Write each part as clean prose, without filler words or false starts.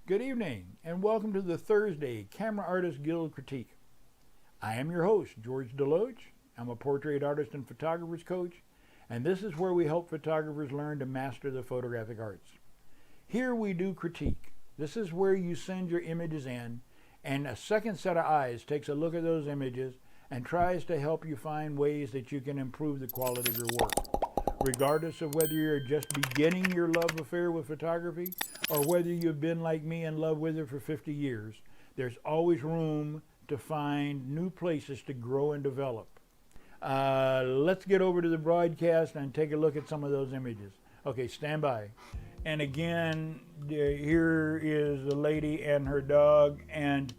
Good evening, and welcome to the Thursday Camera Artist Guild Critique. I am your host, George DeLoache. I'm a portrait artist and photographer's coach, and this is where we help photographers learn to master the photographic arts. Here we do critique. This is where you send your images in, and a second set of eyes takes a look at those images and tries to help you find ways that you can improve the quality of your work. Regardless of whether you're just beginning your love affair with photography or whether you've been like me in love with it for 50 years, there's always room to find new places to grow and develop. Let's get over to the broadcast and take a look at some of those images. Okay, stand by. And again, here is the lady and her dog, and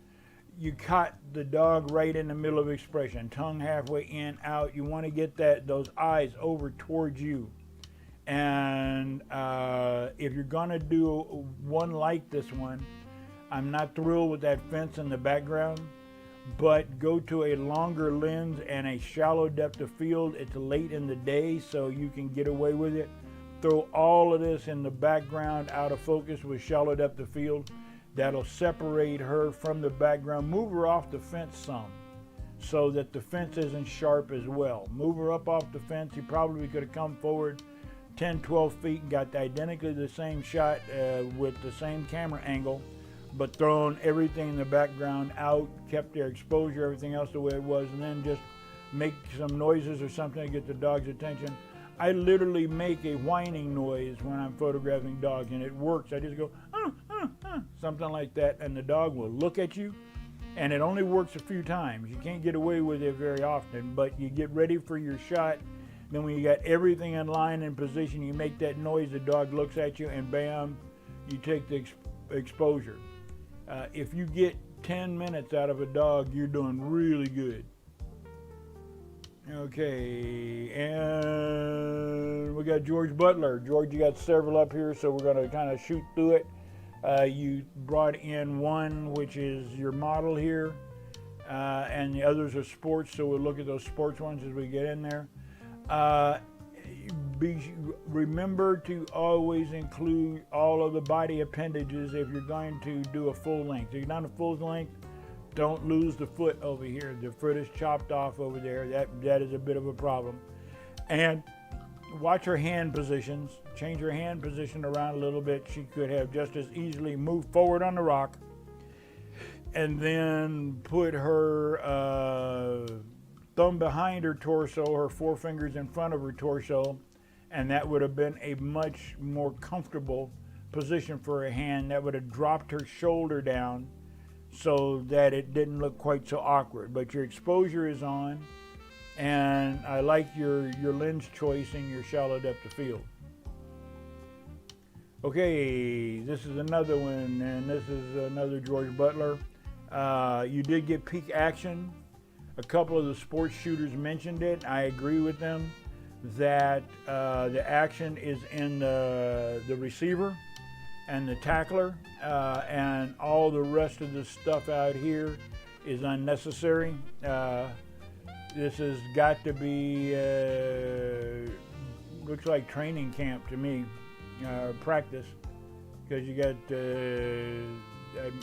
you caught the dog right in the middle of expression, tongue halfway in, out. You want to get those eyes over towards you. And if you're going to do one like this one, I'm not thrilled with that fence in the background, but go to a longer lens and a shallow depth of field. It's late in the day, so you can get away with it. Throw all of this in the background out of focus with shallow depth of field. That'll separate her from the background. Move her off the fence some so that the fence isn't sharp as well. Move her up off the fence. You probably could have come forward 10, 12 feet and got identically the same shot with the same camera angle, but thrown everything in the background out, kept their exposure, everything else the way it was, and then just make some noises or something to get the dog's attention. I literally make a whining noise when I'm photographing dogs, and it works. I just go, something like that, and the dog will look at you, and it only works a few times. You can't get away with it very often, but you get ready for your shot. Then when you got everything in line and position, you make that noise, the dog looks at you, and bam, you take the exposure. If you get 10 minutes out of a dog, you're doing really good. Okay, and we got George Butler. George, you got several up here, so we're going to kind of shoot through it. You brought in one, which is your model here, and the others are sports, so we'll look at those sports ones as we get in there. Remember to always include all of the body appendages if you're going to do a full length. If you're not a full length, don't lose the foot over here. The foot is chopped off over there. That is a bit of a problem. And watch her hand positions. Change her hand position around a little bit. She could have just as easily moved forward on the rock and then put her thumb behind her torso, her forefingers in front of her torso, and that would have been a much more comfortable position for her hand. That would have dropped her shoulder down so that it didn't look quite so awkward. But your exposure is on, and I like your lens choice and your shallow depth of field. Okay, this is another one, and this is another George Butler. You did get peak action. A couple of the sports shooters mentioned it. I agree with them that the action is in the receiver and the tackler, and all the rest of the stuff out here is unnecessary. This has got to be, looks like training camp to me, practice, because you got,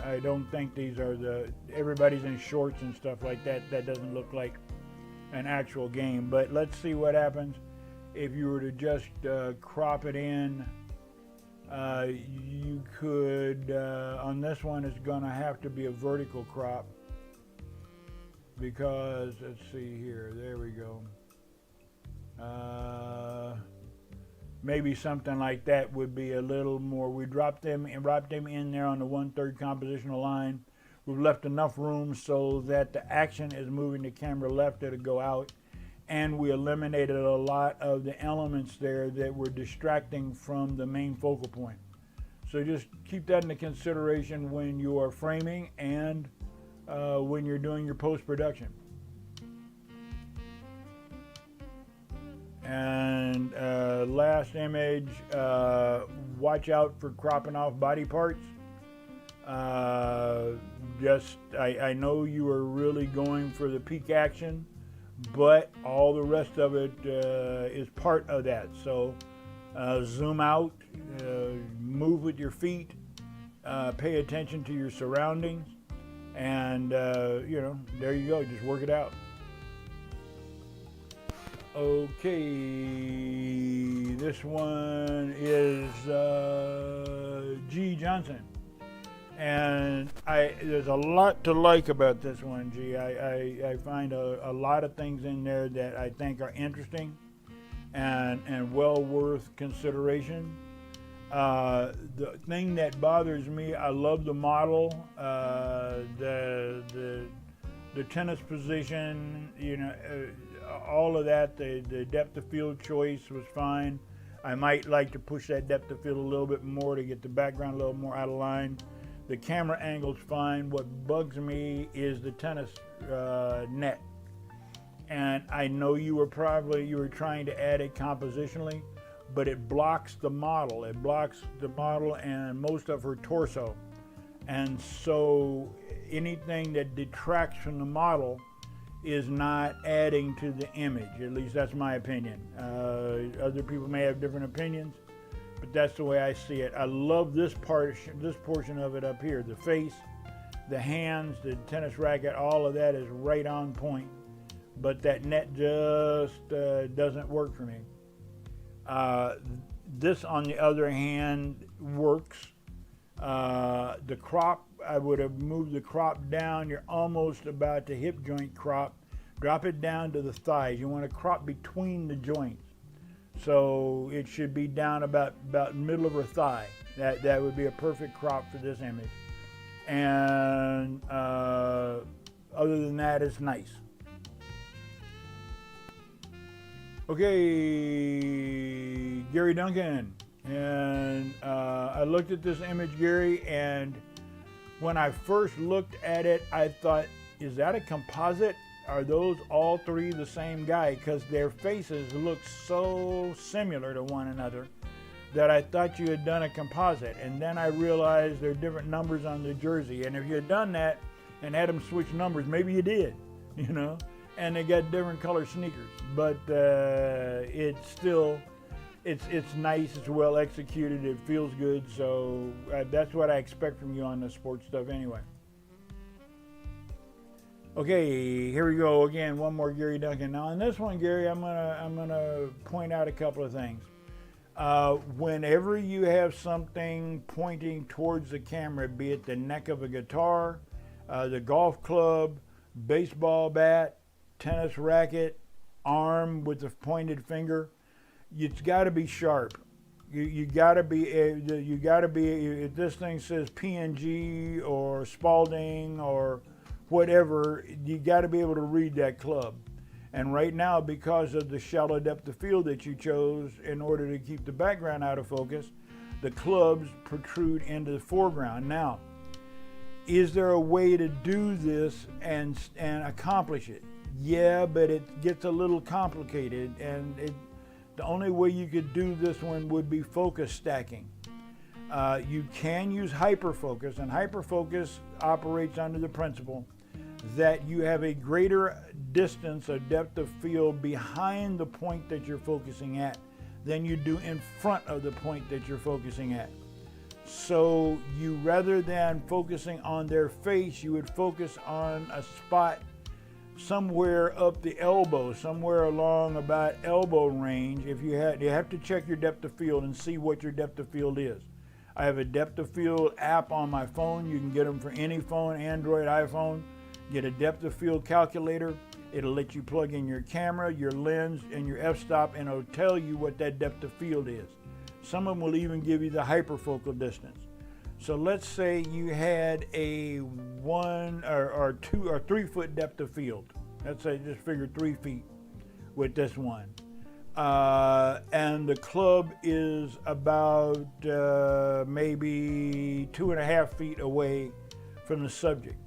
I don't think these are everybody's in shorts and stuff like that. That doesn't look like an actual game, but let's see what happens if you were to just crop it in. You could, on this one, it's gonna have to be a vertical crop because, let's see here, there we go. Maybe something like that would be a little more. We dropped them in there on the 1/3 compositional line. We've left enough room so that the action is moving the camera left, it'll go out. And we eliminated a lot of the elements there that were distracting from the main focal point. So just keep that into consideration when you are framing and when you're doing your post-production. And last image, watch out for cropping off body parts. I know you are really going for the peak action, but all the rest of it is part of that. So zoom out, move with your feet, pay attention to your surroundings, and you know, there you go, just work it out. Okay, this one is G. Johnson. And there's a lot to like about this one, G. I find a lot of things in there that I think are interesting and well worth consideration. The thing that bothers me, I love the model, the tennis position, you know, all of that. The depth of field choice was fine. I might like to push that depth of field a little bit more to get the background a little more out of line. The camera angle's fine. What bugs me is the tennis net. And I know you were trying to add it compositionally, but it blocks the model. It blocks the model and most of her torso. And so anything that detracts from the model is not adding to the image. At least that's my opinion. Other people may have different opinions, but that's the way I see it. I love this portion of it up here. The face, the hands, the tennis racket, all of that is right on point. But that net just doesn't work for me. This, on the other hand, works. The crop, I would have moved the crop down. You're almost about to hip joint crop. Drop it down to the thighs. You want to crop between the joints. So it should be down about middle of her thigh. That would be a perfect crop for this image. And other than that, it's nice. Okay, Gary Duncan. And I looked at this image, Gary, and when I first looked at it, I thought, is that a composite? Are those all three the same guy? Because their faces look so similar to one another that I thought you had done a composite. And then I realized there are different numbers on the jersey. And if you had done that and had them switch numbers, maybe you did, you know? And they got different color sneakers. But it's still... It's nice, it's well executed, it feels good, so that's what I expect from you on the sports stuff anyway. Okay, here we go again, one more Gary Duncan. Now on this one, Gary, I'm gonna point out a couple of things. Whenever you have something pointing towards the camera, be it the neck of a guitar, the golf club, baseball bat, tennis racket, arm with the pointed finger, it's got to be sharp. You got to be. If this thing says P&G or Spalding or whatever, you got to be able to read that club. And right now, because of the shallow depth of field that you chose in order to keep the background out of focus, the clubs protrude into the foreground. Now, is there a way to do this and accomplish it? Yeah, but it gets a little complicated, and the only way you could do this one would be focus stacking. You can use hyperfocus, and hyperfocus operates under the principle that you have a greater distance or depth of field behind the point that you're focusing at than you do in front of the point that you're focusing at. So you, rather than focusing on their face, you would focus on a spot somewhere up the elbow, somewhere along about elbow range. If you have to check your depth of field and see what your depth of field is. I have a depth of field app on my phone. You can get them for any phone, Android, iPhone. Get a depth of field calculator. It'll let you plug in your camera, your lens, and your f-stop, and it'll tell you what that depth of field is. Some of them will even give you the hyperfocal distance. So let's say you had a 1 or 2 or 3 foot depth of field. Let's say just figure 3 feet with this one. And the club is about maybe 2.5 feet away from the subject.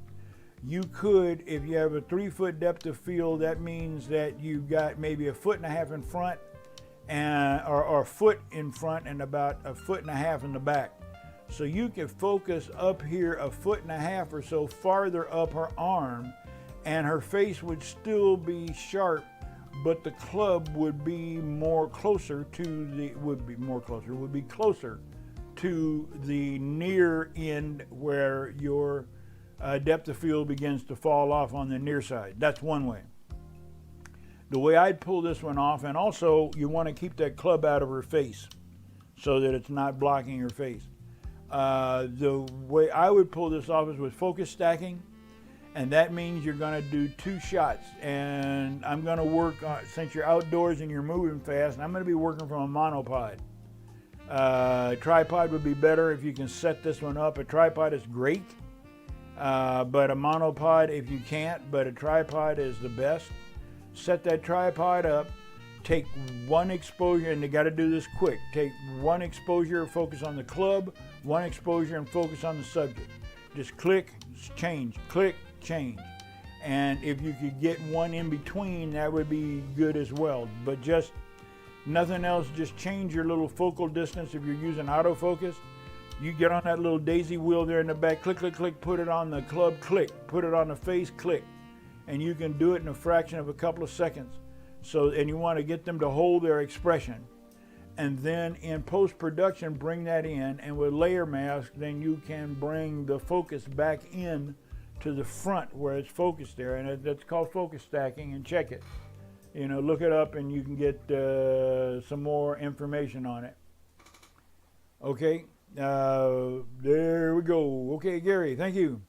You could, if you have a 3 foot depth of field, that means that you've got maybe 1.5 feet in front or a foot in front and about 1.5 feet in the back. So you can focus up here 1.5 feet or so farther up her arm, and her face would still be sharp, but the club would be closer to the near end where your depth of field begins to fall off on the near side. That's one way. The way I'd pull this one off, and also you want to keep that club out of her face so that it's not blocking her face. The way I would pull this off is with focus stacking, and that means you're going to do 2 shots. And I'm going to work on, since you're outdoors and you're moving fast, I'm going to be working from a monopod. Tripod would be better if you can set this one up. A tripod is great, but a monopod if you can't, but a tripod is the best. Set that tripod up, take one exposure, and you got to do this quick. Take one exposure, focus on the club, one exposure, and focus on the subject. Just click, change, click, change. And if you could get one in between, that would be good as well. But just nothing else, just change your little focal distance. If you're using autofocus, you get on that little daisy wheel there in the back, click, click, click, put it on the club, click, put it on the face, click. And you can do it in a fraction of a couple of seconds. So, and you want to get them to hold their expression. And then in post-production, bring that in, and with layer mask, then you can bring the focus back in to the front where it's focused there, and that's called focus stacking, and check it. You know, look it up and you can get some more information on it. Okay, there we go. Okay, Gary, thank you.